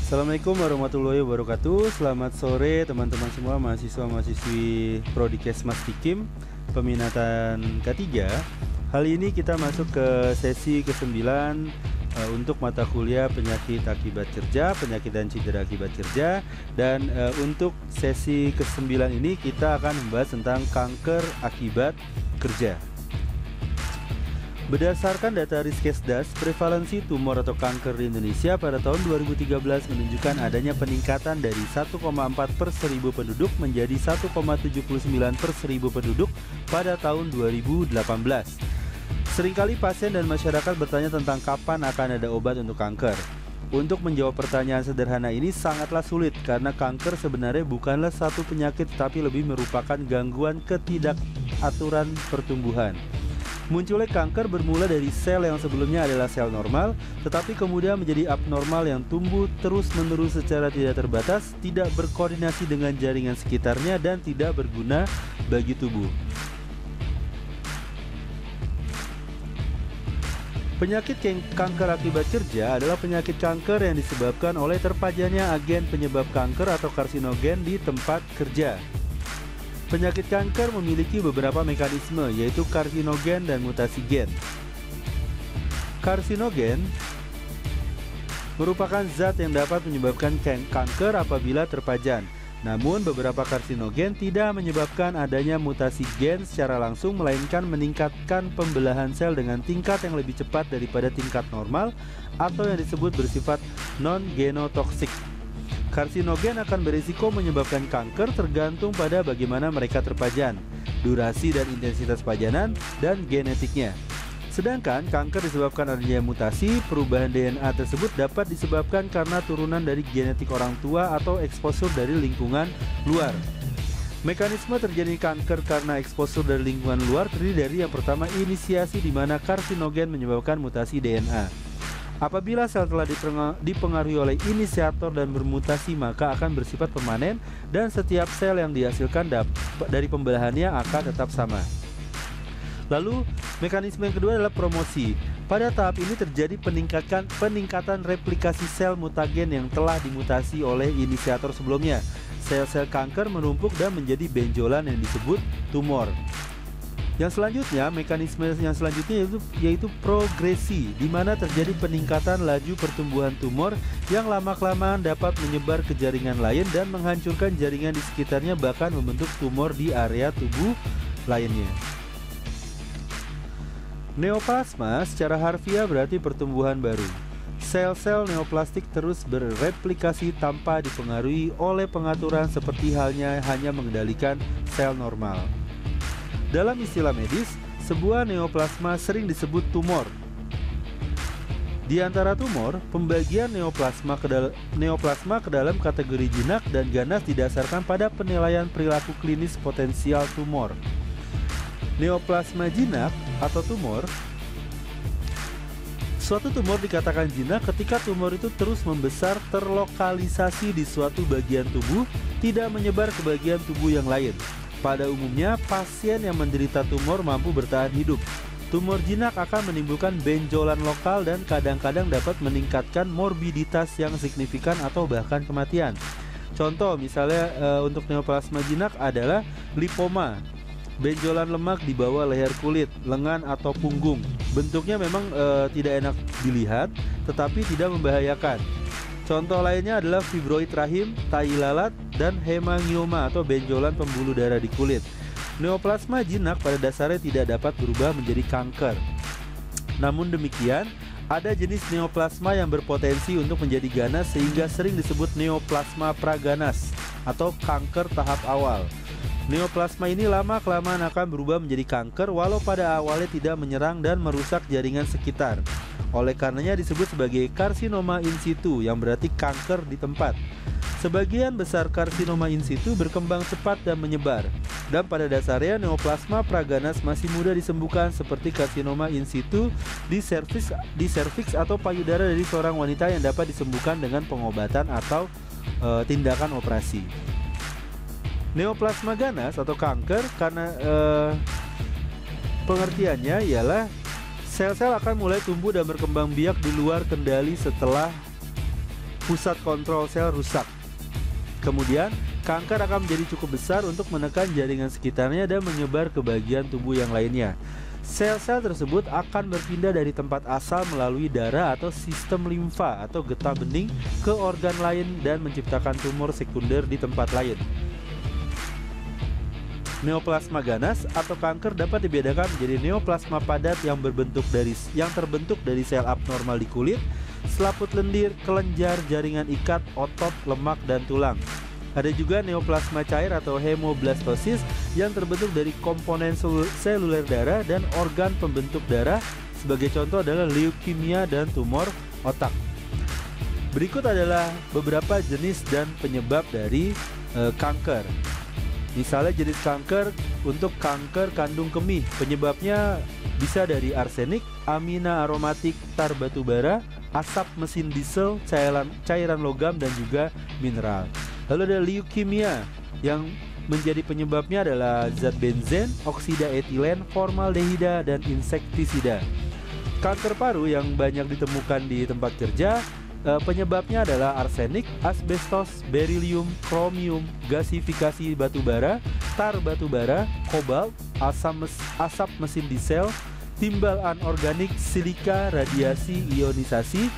Assalamualaikum warahmatullahi wabarakatuh. Selamat sore teman-teman semua mahasiswa-mahasiswi Prodi Kesmas Tikim peminatan ketiga. Kali ini kita masuk ke sesi ke-9 untuk mata kuliah penyakit akibat kerja, penyakit dan cedera akibat kerja. Dan untuk sesi ke-9 ini kita akan membahas tentang kanker akibat kerja. Berdasarkan data Riskesdas, prevalensi tumor atau kanker di Indonesia pada tahun 2013 menunjukkan adanya peningkatan dari 1,4 per 1000 penduduk menjadi 1,79 per 1000 penduduk pada tahun 2018. Seringkali pasien dan masyarakat bertanya tentang kapan akan ada obat untuk kanker. Untuk menjawab pertanyaan sederhana ini sangatlah sulit karena kanker sebenarnya bukanlah satu penyakit tetapi lebih merupakan gangguan ketidakaturan pertumbuhan. Munculnya kanker bermula dari sel yang sebelumnya adalah sel normal, tetapi kemudian menjadi abnormal yang tumbuh terus-menerus secara tidak terbatas, tidak berkoordinasi dengan jaringan sekitarnya, dan tidak berguna bagi tubuh. Penyakit kanker akibat kerja adalah penyakit kanker yang disebabkan oleh terpajannya agen penyebab kanker atau karsinogen di tempat kerja. Penyakit kanker memiliki beberapa mekanisme, yaitu karsinogen dan mutasi gen. Karsinogen merupakan zat yang dapat menyebabkan kanker apabila terpajan. Namun beberapa karsinogen tidak menyebabkan adanya mutasi gen secara langsung, melainkan meningkatkan pembelahan sel dengan tingkat yang lebih cepat daripada tingkat normal atau yang disebut bersifat non-genotoksik. Karsinogen akan berisiko menyebabkan kanker tergantung pada bagaimana mereka terpajan, durasi dan intensitas pajanan, dan genetiknya. Sedangkan kanker disebabkan adanya mutasi, perubahan DNA tersebut dapat disebabkan karena turunan dari genetik orang tua atau eksposur dari lingkungan luar. Mekanisme terjadi kanker karena eksposur dari lingkungan luar terdiri dari yang pertama inisiasi, di mana karsinogen menyebabkan mutasi DNA. Apabila sel telah dipengaruhi oleh inisiator dan bermutasi, maka akan bersifat permanen dan setiap sel yang dihasilkan dari pembelahannya akan tetap sama. Lalu, mekanisme yang kedua adalah promosi. Pada tahap ini terjadi peningkatan replikasi sel mutagen yang telah dimutasi oleh inisiator sebelumnya. Sel-sel kanker menumpuk dan menjadi benjolan yang disebut tumor. Yang selanjutnya, mekanisme yang selanjutnya yaitu progresi, di mana terjadi peningkatan laju pertumbuhan tumor yang lama-kelamaan dapat menyebar ke jaringan lain dan menghancurkan jaringan di sekitarnya, bahkan membentuk tumor di area tubuh lainnya. Neoplasma secara harfiah berarti pertumbuhan baru. Sel-sel neoplastik terus bereplikasi tanpa dipengaruhi oleh pengaturan seperti halnya hanya mengendalikan sel normal. Dalam istilah medis, sebuah neoplasma sering disebut tumor. Di antara tumor, pembagian neoplasma ke dalam kategori jinak dan ganas didasarkan pada penilaian perilaku klinis potensial tumor. Neoplasma jinak atau tumor. Suatu tumor dikatakan jinak ketika tumor itu terus membesar, terlokalisasi di suatu bagian tubuh, tidak menyebar ke bagian tubuh yang lain. Pada umumnya, pasien yang menderita tumor mampu bertahan hidup. Tumor jinak akan menimbulkan benjolan lokal dan kadang-kadang dapat meningkatkan morbiditas yang signifikan atau bahkan kematian. Contoh misalnya untuk neoplasma jinak adalah lipoma, benjolan lemak di bawah leher kulit, lengan atau punggung. Bentuknya memang tidak enak dilihat, tetapi tidak membahayakan. Contoh lainnya adalah fibroid rahim, tai lalat, dan hemangioma atau benjolan pembuluh darah di kulit. Neoplasma jinak pada dasarnya tidak dapat berubah menjadi kanker. Namun demikian, ada jenis neoplasma yang berpotensi untuk menjadi ganas sehingga sering disebut neoplasma praganas atau kanker tahap awal. Neoplasma ini lama-kelamaan akan berubah menjadi kanker walau pada awalnya tidak menyerang dan merusak jaringan sekitar. Oleh karenanya disebut sebagai karsinoma in situ, yang berarti kanker di tempat. Sebagian besar karsinoma in situ berkembang cepat dan menyebar. Dan pada dasarnya neoplasma praganas masih mudah disembuhkan seperti karsinoma in situ di serviks atau payudara dari seorang wanita yang dapat disembuhkan dengan pengobatan atau tindakan operasi. Neoplasma ganas atau kanker karena pengertiannya ialah sel-sel akan mulai tumbuh dan berkembang biak di luar kendali setelah pusat kontrol sel rusak. Kemudian, kanker akan menjadi cukup besar untuk menekan jaringan sekitarnya dan menyebar ke bagian tubuh yang lainnya. Sel-sel tersebut akan berpindah dari tempat asal melalui darah atau sistem limfa atau getah bening ke organ lain dan menciptakan tumor sekunder di tempat lain. Neoplasma ganas atau kanker dapat dibedakan menjadi neoplasma padat yang terbentuk dari sel abnormal di kulit, selaput lendir, kelenjar, jaringan ikat, otot, lemak, dan tulang. Ada juga neoplasma cair atau hemoblastosis yang terbentuk dari komponen seluler darah dan organ pembentuk darah. Sebagai contoh adalah leukemia dan tumor otak. Berikut adalah beberapa jenis dan penyebab dari kanker. Misalnya jenis kanker untuk kanker kandung kemih, penyebabnya bisa dari arsenik, amina aromatik, tar batubara, asap mesin diesel, cairan logam, dan juga mineral. Lalu ada leukemia yang menjadi penyebabnya adalah zat benzen, oksida etilen, formaldehida, dan insektisida. Kanker paru yang banyak ditemukan di tempat kerja, penyebabnya adalah arsenik, asbestos, berilium, kromium, gasifikasi batubara, tar batubara, kobalt, asap mesin diesel, timbal anorganik, silika, radiasi, ionisasi.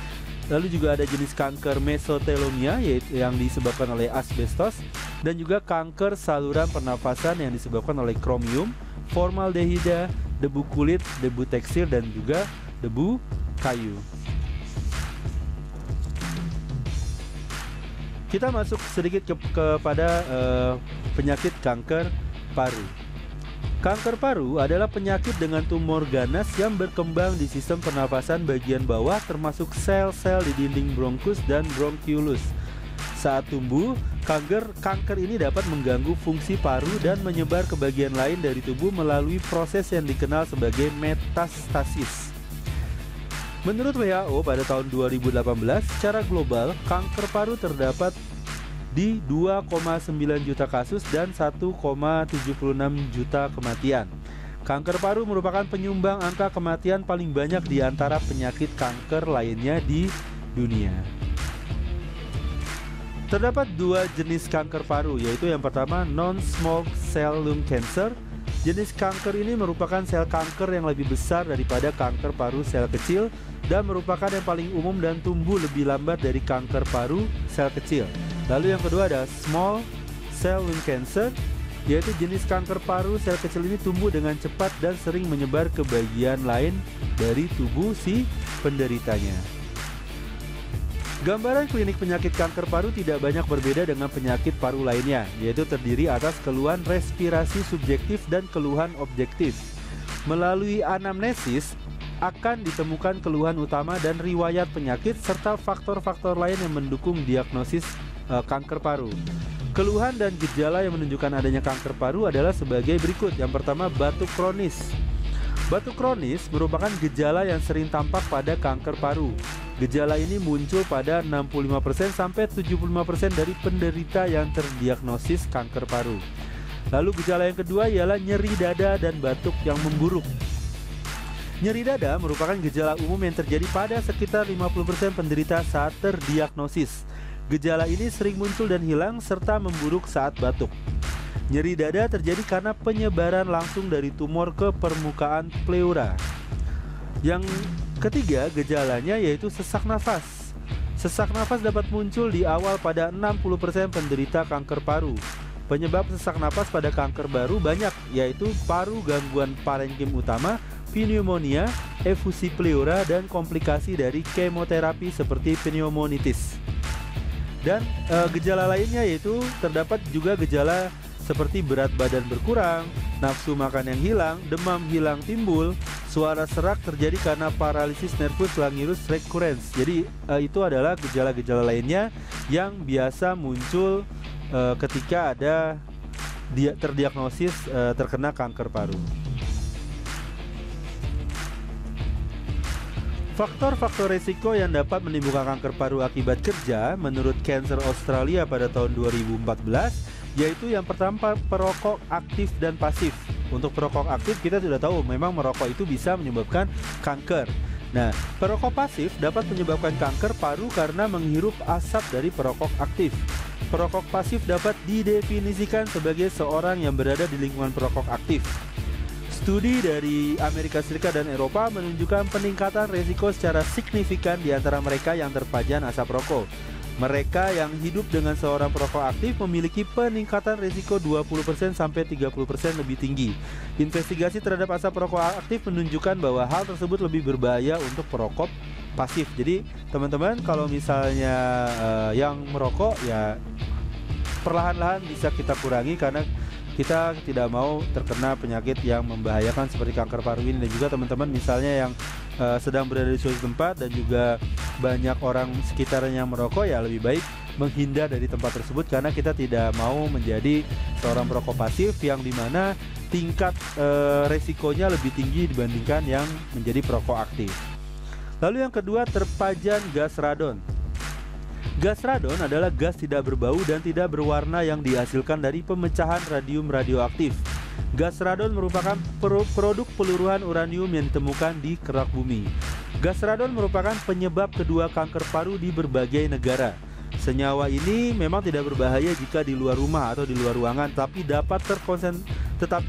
Lalu juga ada jenis kanker mesotelomia yaitu yang disebabkan oleh asbestos, dan juga kanker saluran pernafasan yang disebabkan oleh kromium, formaldehida, debu kulit, debu tekstil, dan juga debu kayu. Kita masuk sedikit kepada penyakit kanker paru. Kanker paru adalah penyakit dengan tumor ganas yang berkembang di sistem pernafasan bagian bawah, termasuk sel-sel di dinding bronkus dan bronkiolus. Saat tumbuh, kanker ini dapat mengganggu fungsi paru dan menyebar ke bagian lain dari tubuh melalui proses yang dikenal sebagai metastasis. Menurut WHO pada tahun 2018, secara global kanker paru terdapat di 2,9 juta kasus dan 1,76 juta kematian. Kanker paru merupakan penyumbang angka kematian paling banyak di antara penyakit kanker lainnya di dunia. Terdapat dua jenis kanker paru, yaitu yang pertama non-small cell lung cancer. Jenis kanker ini merupakan sel kanker yang lebih besar daripada kanker paru sel kecil dan merupakan yang paling umum dan tumbuh lebih lambat dari kanker paru sel kecil. Lalu yang kedua ada small cell lung cancer, yaitu jenis kanker paru sel kecil ini tumbuh dengan cepat dan sering menyebar ke bagian lain dari tubuh si penderitanya. Gambaran klinik penyakit kanker paru tidak banyak berbeda dengan penyakit paru lainnya, yaitu terdiri atas keluhan respirasi subjektif dan keluhan objektif. Melalui anamnesis akan ditemukan keluhan utama dan riwayat penyakit serta faktor-faktor lain yang mendukung diagnosis kanker paru. Keluhan dan gejala yang menunjukkan adanya kanker paru adalah sebagai berikut. Yang pertama, batuk kronis. Batuk kronis merupakan gejala yang sering tampak pada kanker paru. Gejala ini muncul pada 65% sampai 75% dari penderita yang terdiagnosis kanker paru. Lalu gejala yang kedua ialah nyeri dada dan batuk yang memburuk. Nyeri dada merupakan gejala umum yang terjadi pada sekitar 50% penderita saat terdiagnosis. Gejala ini sering muncul dan hilang serta memburuk saat batuk. Nyeri dada terjadi karena penyebaran langsung dari tumor ke permukaan pleura. Yang ketiga gejalanya yaitu sesak nafas. Sesak nafas dapat muncul di awal pada 60% penderita kanker paru. Penyebab sesak nafas pada kanker paru banyak, yaitu paru, gangguan parenkim utama, pneumonia, efusi pleura, dan komplikasi dari kemoterapi seperti pneumonitis. Dan gejala lainnya yaitu terdapat juga gejala seperti berat badan berkurang, nafsu makan yang hilang, demam hilang timbul, suara serak terjadi karena paralisis nervus langirus recurrens. Jadi itu adalah gejala-gejala lainnya yang biasa muncul ketika ada terdiagnosis terkena kanker paru. Faktor-faktor resiko yang dapat menimbulkan kanker paru akibat kerja menurut Cancer Australia pada tahun 2014 yaitu yang pertama perokok aktif dan pasif. Untuk perokok aktif kita sudah tahu memang merokok itu bisa menyebabkan kanker. Nah, perokok pasif dapat menyebabkan kanker paru karena menghirup asap dari perokok aktif. Perokok pasif dapat didefinisikan sebagai seorang yang berada di lingkungan perokok aktif. Studi dari Amerika Serikat dan Eropa menunjukkan peningkatan risiko secara signifikan di antara mereka yang terpajan asap rokok. Mereka yang hidup dengan seorang perokok aktif memiliki peningkatan risiko 20% sampai 30% lebih tinggi. Investigasi terhadap asap rokok aktif menunjukkan bahwa hal tersebut lebih berbahaya untuk perokok pasif. Jadi teman-teman, kalau misalnya yang merokok ya perlahan-lahan bisa kita kurangi karena kita tidak mau terkena penyakit yang membahayakan seperti kanker paru ini. Dan juga teman-teman misalnya yang sedang berada di suatu tempat dan juga banyak orang sekitarnya yang merokok, ya lebih baik menghindar dari tempat tersebut karena kita tidak mau menjadi seorang perokok pasif yang dimana tingkat resikonya lebih tinggi dibandingkan yang menjadi perokok aktif. Lalu yang kedua, terpajan gas radon. Gas radon adalah gas tidak berbau dan tidak berwarna yang dihasilkan dari pemecahan radium radioaktif. Gas radon merupakan produk peluruhan uranium yang ditemukan di kerak bumi. Gas radon merupakan penyebab kedua kanker paru di berbagai negara. Senyawa ini memang tidak berbahaya jika di luar rumah atau di luar ruangan, tetapi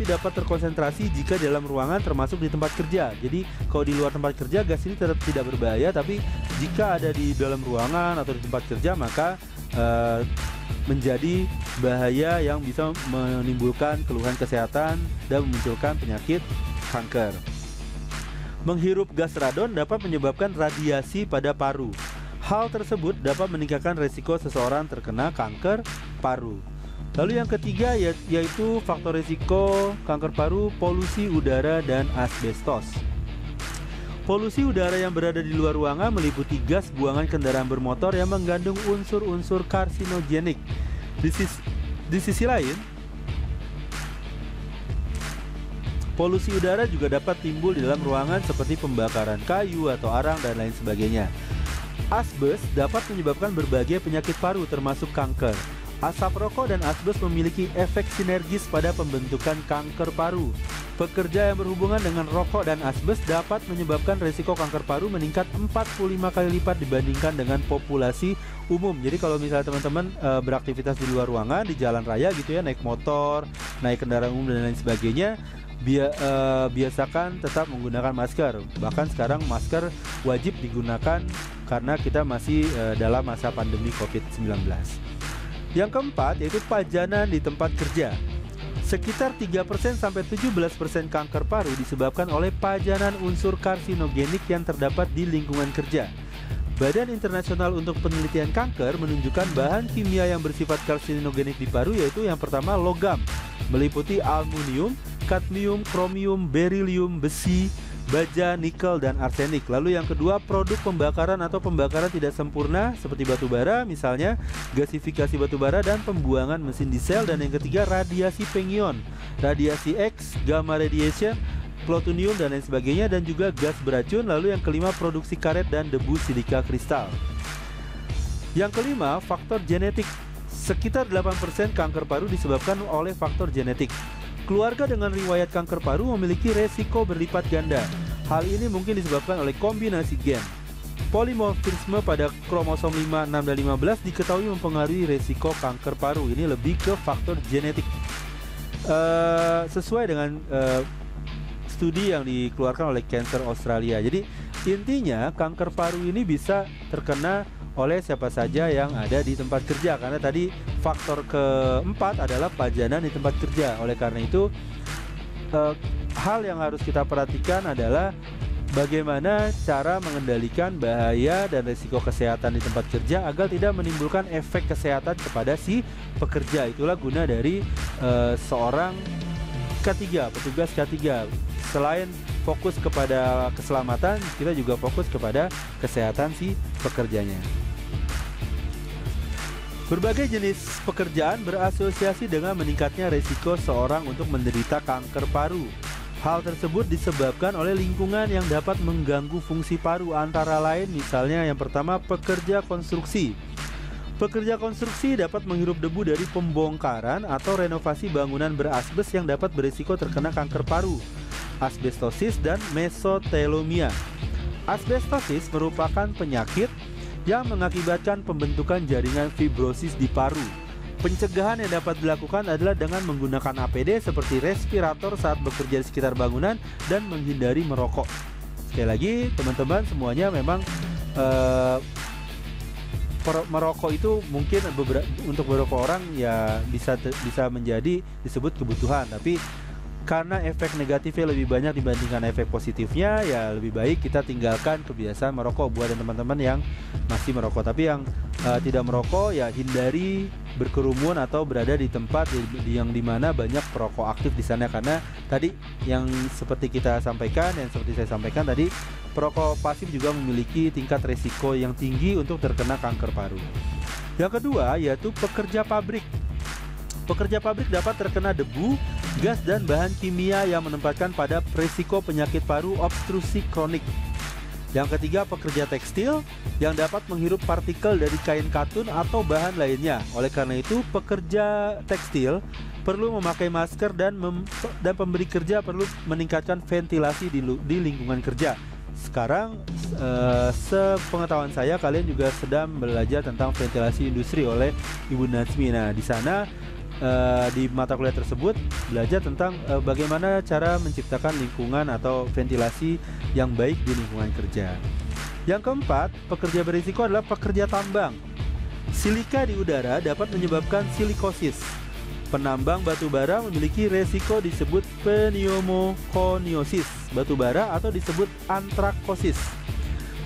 dapat terkonsentrasi jika dalam ruangan termasuk di tempat kerja. Jadi kalau di luar tempat kerja gas ini tetap tidak berbahaya, tapi jika ada di dalam ruangan atau di tempat kerja maka menjadi bahaya yang bisa menimbulkan keluhan kesehatan dan memunculkan penyakit kanker. Menghirup gas radon dapat menyebabkan radiasi pada paru. Hal tersebut dapat meningkatkan risiko seseorang terkena kanker paru. Lalu yang ketiga yaitu faktor risiko kanker paru, polusi udara dan asbestos. Polusi udara yang berada di luar ruangan meliputi gas buangan kendaraan bermotor yang mengandung unsur-unsur karsinogenik. Di sisi lain, polusi udara juga dapat timbul di dalam ruangan seperti pembakaran kayu atau arang dan lain sebagainya. Asbes dapat menyebabkan berbagai penyakit paru termasuk kanker. Asap rokok dan asbes memiliki efek sinergis pada pembentukan kanker paru. Pekerja yang berhubungan dengan rokok dan asbes dapat menyebabkan risiko kanker paru meningkat 45 kali lipat dibandingkan dengan populasi umum. Jadi kalau misalnya teman-teman beraktivitas di luar ruangan, di jalan raya gitu ya, naik motor, naik kendaraan umum dan lain sebagainya, biasakan tetap menggunakan masker. Bahkan sekarang masker wajib digunakan karena kita masih dalam masa pandemi COVID-19. Yang keempat yaitu pajanan di tempat kerja. Sekitar 3% sampai 17% kanker paru disebabkan oleh pajanan unsur karsinogenik yang terdapat di lingkungan kerja. Badan Internasional untuk Penelitian Kanker menunjukkan bahan kimia yang bersifat karsinogenik di paru yaitu yang pertama logam, meliputi aluminium, kadmium, kromium, berilium, besi, baja, nikel, dan arsenik. Lalu yang kedua, produk pembakaran atau pembakaran tidak sempurna seperti batu bara, misalnya gasifikasi batu bara dan pembuangan mesin diesel. Dan yang ketiga, radiasi pengion, radiasi X, gamma radiation, plutonium dan lain sebagainya, dan juga gas beracun. Lalu yang kelima, produksi karet dan debu silika kristal. Yang kelima, faktor genetik. Sekitar 8% kanker paru disebabkan oleh faktor genetik. Keluarga dengan riwayat kanker paru memiliki resiko berlipat ganda. Hal ini mungkin disebabkan oleh kombinasi gen. Polimorfisme pada kromosom 5, 6, dan 15 diketahui mempengaruhi resiko kanker paru. Ini lebih ke faktor genetik. Sesuai dengan studi yang dikeluarkan oleh Cancer Australia. Jadi intinya kanker paru ini bisa terkena oleh siapa saja yang ada di tempat kerja, karena tadi faktor keempat adalah pajanan di tempat kerja. Oleh karena itu hal yang harus kita perhatikan adalah bagaimana cara mengendalikan bahaya dan risiko kesehatan di tempat kerja agar tidak menimbulkan efek kesehatan kepada si pekerja. Itulah guna dari seorang K3, petugas K3. Selain fokus kepada keselamatan, kita juga fokus kepada kesehatan si pekerjanya. Berbagai jenis pekerjaan berasosiasi dengan meningkatnya risiko seorang untuk menderita kanker paru. Hal tersebut disebabkan oleh lingkungan yang dapat mengganggu fungsi paru, antara lain misalnya yang pertama, pekerja konstruksi. Pekerja konstruksi dapat menghirup debu dari pembongkaran atau renovasi bangunan berasbes yang dapat berisiko terkena kanker paru, asbestosis, dan mesotelomia. Asbestosis merupakan penyakit yang mengakibatkan pembentukan jaringan fibrosis di paru. Pencegahan yang dapat dilakukan adalah dengan menggunakan APD seperti respirator saat bekerja di sekitar bangunan dan menghindari merokok. Sekali lagi, teman-teman semuanya memang merokok itu mungkin untuk beberapa orang ya bisa menjadi disebut kebutuhan, tapi karena efek negatifnya lebih banyak dibandingkan efek positifnya, ya lebih baik kita tinggalkan kebiasaan merokok buat teman-teman yang masih merokok. Tapi yang tidak merokok ya hindari berkerumun atau berada di tempat yang dimana banyak perokok aktif di sana, karena tadi yang seperti kita sampaikan, yang seperti saya sampaikan tadi, perokok pasif juga memiliki tingkat resiko yang tinggi untuk terkena kanker paru. Yang kedua yaitu pekerja pabrik. Pekerja pabrik dapat terkena debu, gas, dan bahan kimia yang menempatkan pada risiko penyakit paru obstruksi kronik. Yang ketiga, pekerja tekstil yang dapat menghirup partikel dari kain katun atau bahan lainnya. Oleh karena itu, pekerja tekstil perlu memakai masker dan pemberi kerja perlu meningkatkan ventilasi di lingkungan kerja. Sekarang, sepengetahuan saya, kalian juga sedang belajar tentang ventilasi industri oleh Ibu Natsmi. Nah, di sana di mata kuliah tersebut belajar tentang bagaimana cara menciptakan lingkungan atau ventilasi yang baik di lingkungan kerja. Yang keempat, pekerja berisiko adalah pekerja tambang. Silika di udara dapat menyebabkan silikosis. Penambang batu bara memiliki resiko disebut pneumokoniosis batu bara atau disebut antrakosis.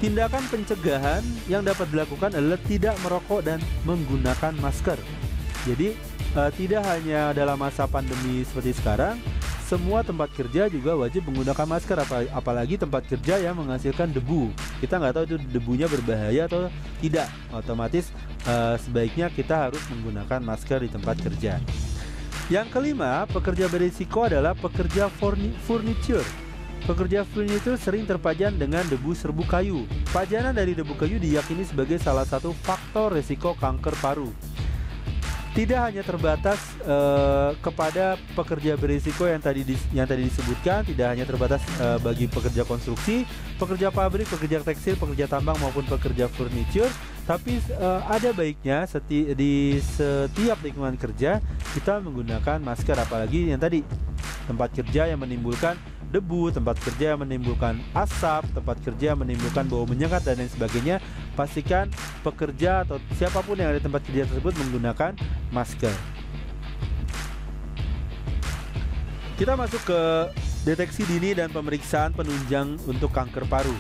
Tindakan pencegahan yang dapat dilakukan adalah tidak merokok dan menggunakan masker. Jadi tidak hanya dalam masa pandemi seperti sekarang, semua tempat kerja juga wajib menggunakan masker, apalagi tempat kerja yang menghasilkan debu. Kita nggak tahu itu debunya berbahaya atau tidak. Otomatis sebaiknya kita harus menggunakan masker di tempat kerja. Yang kelima, pekerja berisiko adalah pekerja furniture. Pekerja furniture sering terpajan dengan debu serbu kayu. Pajanan dari debu kayu diyakini sebagai salah satu faktor risiko kanker paru. Tidak hanya terbatas kepada pekerja berisiko yang tadi disebutkan, tidak hanya terbatas bagi pekerja konstruksi, pekerja pabrik, pekerja tekstil, pekerja tambang maupun pekerja furniture, tapi ada baiknya di setiap lingkungan kerja kita menggunakan masker, apalagi yang tadi tempat kerja yang menimbulkan debu, tempat kerja yang menimbulkan asap, tempat kerja yang menimbulkan bau menyengat dan lain sebagainya. Pastikan pekerja atau siapapun yang ada di tempat kerja tersebut menggunakan masker. Kita masuk ke deteksi dini dan pemeriksaan penunjang untuk kanker paru.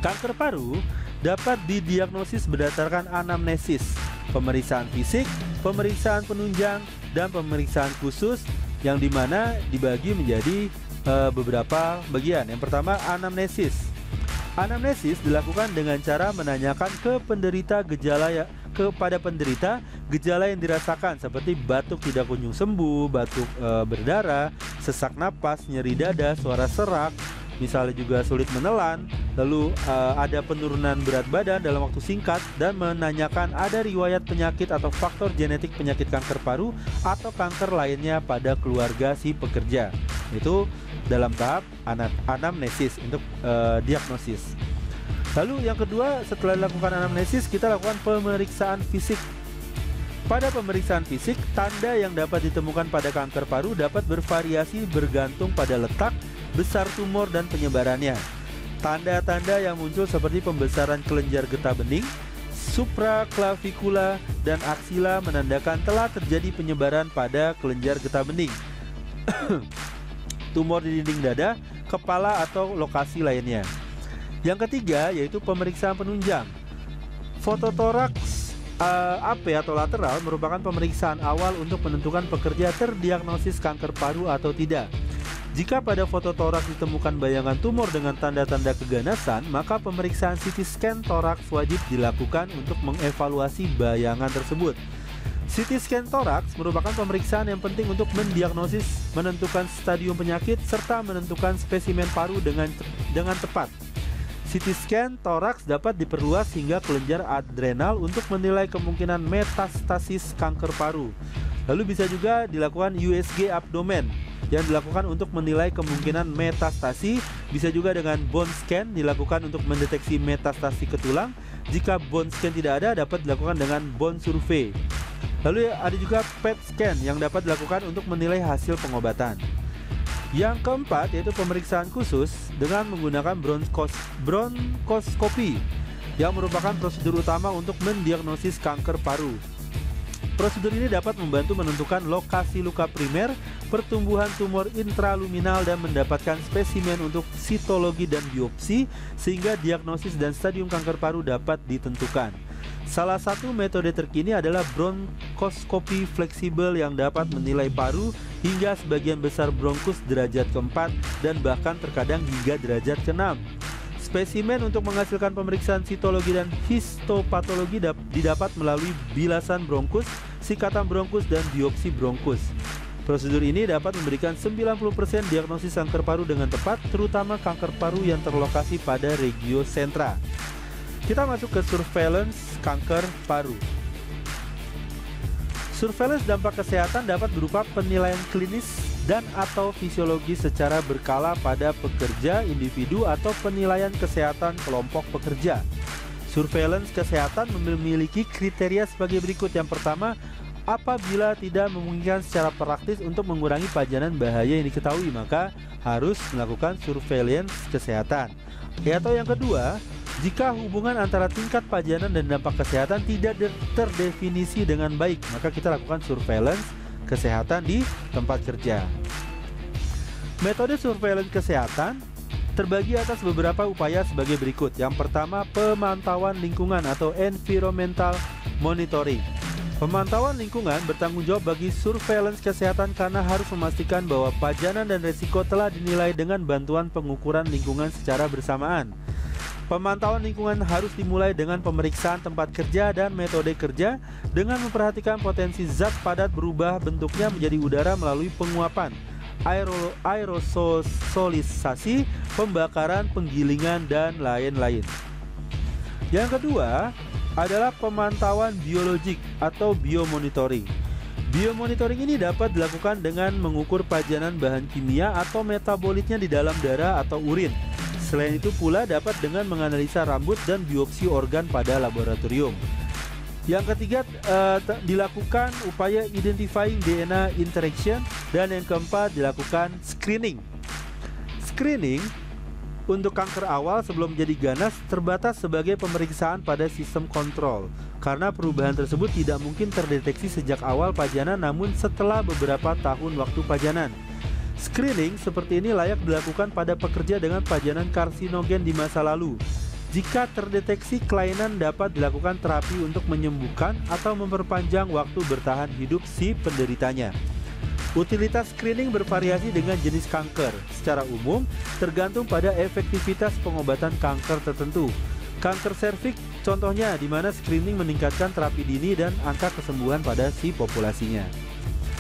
Kanker paru dapat didiagnosis berdasarkan anamnesis, pemeriksaan fisik, pemeriksaan penunjang, dan pemeriksaan khusus yang dimana dibagi menjadi beberapa bagian. Yang pertama, anamnesis. Anamnesis dilakukan dengan cara menanyakan kepada penderita gejala yang dirasakan seperti batuk tidak kunjung sembuh, batuk berdarah, sesak napas, nyeri dada, suara serak, misalnya juga sulit menelan, lalu ada penurunan berat badan dalam waktu singkat, dan menanyakan ada riwayat penyakit atau faktor genetik penyakit kanker paru atau kanker lainnya pada keluarga si pekerja. Itu dalam tahap anamnesis untuk diagnosis. Lalu yang kedua, setelah dilakukan anamnesis, kita lakukan pemeriksaan fisik. Pada pemeriksaan fisik, tanda yang dapat ditemukan pada kanker paru dapat bervariasi bergantung pada letak, besar tumor, dan penyebarannya. Tanda-tanda yang muncul seperti pembesaran kelenjar getah bening, supraklavikula, dan aksila menandakan telah terjadi penyebaran pada kelenjar getah bening, tumor di dinding dada, kepala, atau lokasi lainnya. Yang ketiga yaitu pemeriksaan penunjang. Fototoraks AP atau lateral merupakan pemeriksaan awal untuk menentukan pekerja terdiagnosis kanker paru atau tidak. Jika pada fototoraks ditemukan bayangan tumor dengan tanda-tanda keganasan, maka pemeriksaan CT scan toraks wajib dilakukan untuk mengevaluasi bayangan tersebut. CT scan toraks merupakan pemeriksaan yang penting untuk mendiagnosis, menentukan stadium penyakit, serta menentukan spesimen paru dengan tepat. CT scan toraks dapat diperluas hingga kelenjar adrenal untuk menilai kemungkinan metastasis kanker paru. Lalu bisa juga dilakukan USG abdomen yang dilakukan untuk menilai kemungkinan metastasi. Bisa juga dengan bone scan dilakukan untuk mendeteksi metastasi ke tulang. Jika bone scan tidak ada, dapat dilakukan dengan bone survey. Lalu ada juga PET scan yang dapat dilakukan untuk menilai hasil pengobatan. Yang keempat yaitu pemeriksaan khusus dengan menggunakan bronkoskopi yang merupakan prosedur utama untuk mendiagnosis kanker paru. Prosedur ini dapat membantu menentukan lokasi luka primer, pertumbuhan tumor intraluminal dan mendapatkan spesimen untuk sitologi dan biopsi sehingga diagnosis dan stadium kanker paru dapat ditentukan. Salah satu metode terkini adalah bronkoskopi fleksibel yang dapat menilai paru hingga sebagian besar bronkus derajat ke-4 dan bahkan terkadang hingga derajat ke-6. Spesimen untuk menghasilkan pemeriksaan sitologi dan histopatologi didapat melalui bilasan bronkus, sikatan bronkus, dan biopsi bronkus. Prosedur ini dapat memberikan 90% diagnosis kanker paru dengan tepat, terutama kanker paru yang terlokasi pada regio sentra. Kita masuk ke surveillance kanker paru. Surveillance dampak kesehatan dapat berupa penilaian klinis dan atau fisiologi secara berkala pada pekerja, individu, atau penilaian kesehatan kelompok pekerja. Surveillance kesehatan memiliki kriteria sebagai berikut. Yang pertama, apabila tidak memungkinkan secara praktis untuk mengurangi pajanan bahaya yang diketahui, maka harus melakukan surveillance kesehatan. Atau yang kedua, jika hubungan antara tingkat pajanan dan dampak kesehatan tidak terdefinisi dengan baik, maka kita lakukan surveillance kesehatan di tempat kerja. Metode surveillance kesehatan terbagi atas beberapa upaya sebagai berikut. Yang pertama, pemantauan lingkungan atau environmental monitoring. Pemantauan lingkungan bertanggung jawab bagi surveillance kesehatan karena harus memastikan bahwa pajanan dan resiko telah dinilai dengan bantuan pengukuran lingkungan secara bersamaan. Pemantauan lingkungan harus dimulai dengan pemeriksaan tempat kerja dan metode kerja dengan memperhatikan potensi zat padat berubah bentuknya menjadi udara melalui penguapan, aerosolisasi, pembakaran, penggilingan, dan lain-lain. Yang kedua adalah pemantauan biologik atau biomonitoring. Biomonitoring ini dapat dilakukan dengan mengukur pajanan bahan kimia atau metabolitnya di dalam darah atau urin. Selain itu pula dapat dengan menganalisa rambut dan biopsi organ pada laboratorium. Yang ketiga, dilakukan upaya identifying DNA interaction. Dan yang keempat, dilakukan screening. Screening untuk kanker awal sebelum menjadi ganas terbatas sebagai pemeriksaan pada sistem kontrol, karena perubahan tersebut tidak mungkin terdeteksi sejak awal pajanan namun setelah beberapa tahun waktu pajanan. Screening seperti ini layak dilakukan pada pekerja dengan pajanan karsinogen di masa lalu. Jika terdeteksi kelainan, dapat dilakukan terapi untuk menyembuhkan atau memperpanjang waktu bertahan hidup si penderitanya. Utilitas screening bervariasi dengan jenis kanker. Secara umum, tergantung pada efektivitas pengobatan kanker tertentu. Kanker serviks contohnya, di mana screening meningkatkan terapi dini dan angka kesembuhan pada si populasinya.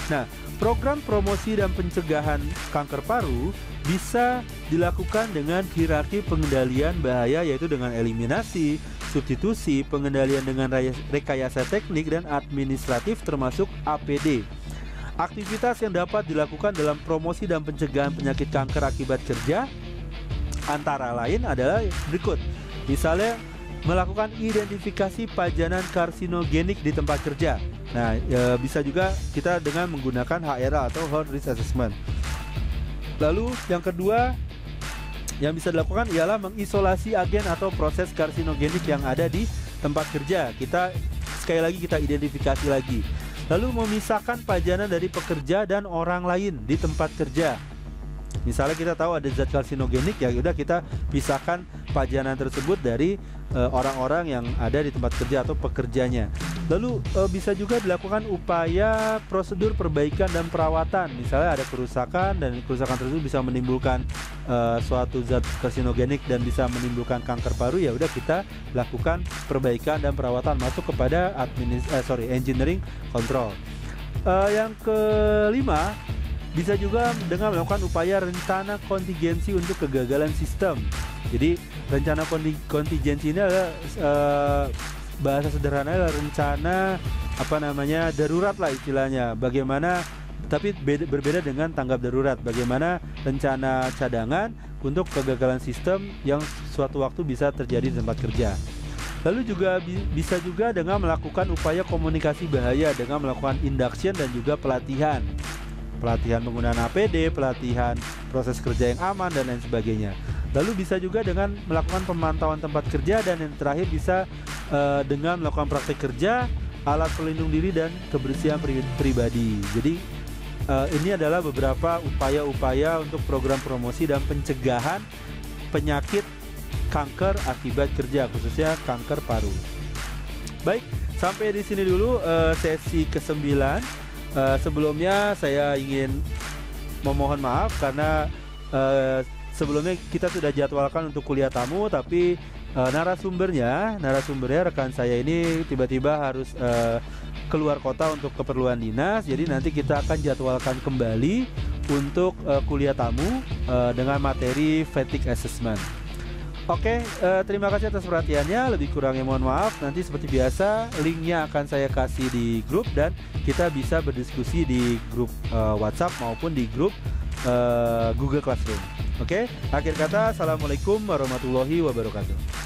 Nah, program promosi dan pencegahan kanker paru bisa dilakukan dengan hierarki pengendalian bahaya, yaitu dengan eliminasi, substitusi, pengendalian dengan rekayasa teknik, dan administratif termasuk APD. Aktivitas yang dapat dilakukan dalam promosi dan pencegahan penyakit kanker akibat kerja antara lain adalah berikut. Misalnya, melakukan identifikasi pajanan karsinogenik di tempat kerja. Nah, bisa juga kita dengan menggunakan HRA atau Health Risk Assessment. Lalu yang kedua yang bisa dilakukan ialah mengisolasi agen atau proses karsinogenik yang ada di tempat kerja. Sekali lagi kita identifikasi lagi. Lalu memisahkan pajanan dari pekerja dan orang lain di tempat kerja. Misalnya kita tahu ada zat karsinogenik, ya udah kita pisahkan pajanan tersebut dari orang-orang yang ada di tempat kerja atau pekerjanya. Lalu bisa juga dilakukan upaya prosedur perbaikan dan perawatan. Misalnya ada kerusakan dan kerusakan tersebut bisa menimbulkan suatu zat karsinogenik dan bisa menimbulkan kanker paru, ya udah kita lakukan perbaikan dan perawatan masuk kepada engineering control. Yang kelima, bisa juga dengan melakukan upaya rencana kontingensi untuk kegagalan sistem. Jadi rencana kontingensi ini adalah bahasa sederhananya adalah rencana darurat lah istilahnya. Bagaimana Tapi berbeda dengan tanggap darurat. Bagaimana rencana cadangan untuk kegagalan sistem yang suatu waktu bisa terjadi di tempat kerja. Lalu juga bisa juga dengan melakukan upaya komunikasi bahaya dengan melakukan induction dan juga pelatihan. Pelatihan penggunaan APD, pelatihan proses kerja yang aman dan lain sebagainya. Lalu bisa juga dengan melakukan pemantauan tempat kerja, dan yang terakhir bisa dengan melakukan praktek kerja, alat pelindung diri dan kebersihan pribadi. Jadi ini adalah beberapa upaya-upaya untuk program promosi dan pencegahan penyakit kanker akibat kerja, khususnya kanker paru. Baik, sampai di sini dulu sesi ke-9. Sebelumnya saya ingin memohon maaf karena sebelumnya kita sudah jadwalkan untuk kuliah tamu, tapi narasumbernya rekan saya ini tiba-tiba harus keluar kota untuk keperluan dinas. Jadi nanti kita akan jadwalkan kembali untuk kuliah tamu dengan materi fatigue assessment. Oke, terima kasih atas perhatiannya. Lebih kurangnya mohon maaf. Nanti seperti biasa linknya akan saya kasih di grup, dan kita bisa berdiskusi di grup WhatsApp maupun di grup Google Classroom. Oke, akhir kata, assalamualaikum warahmatullahi wabarakatuh.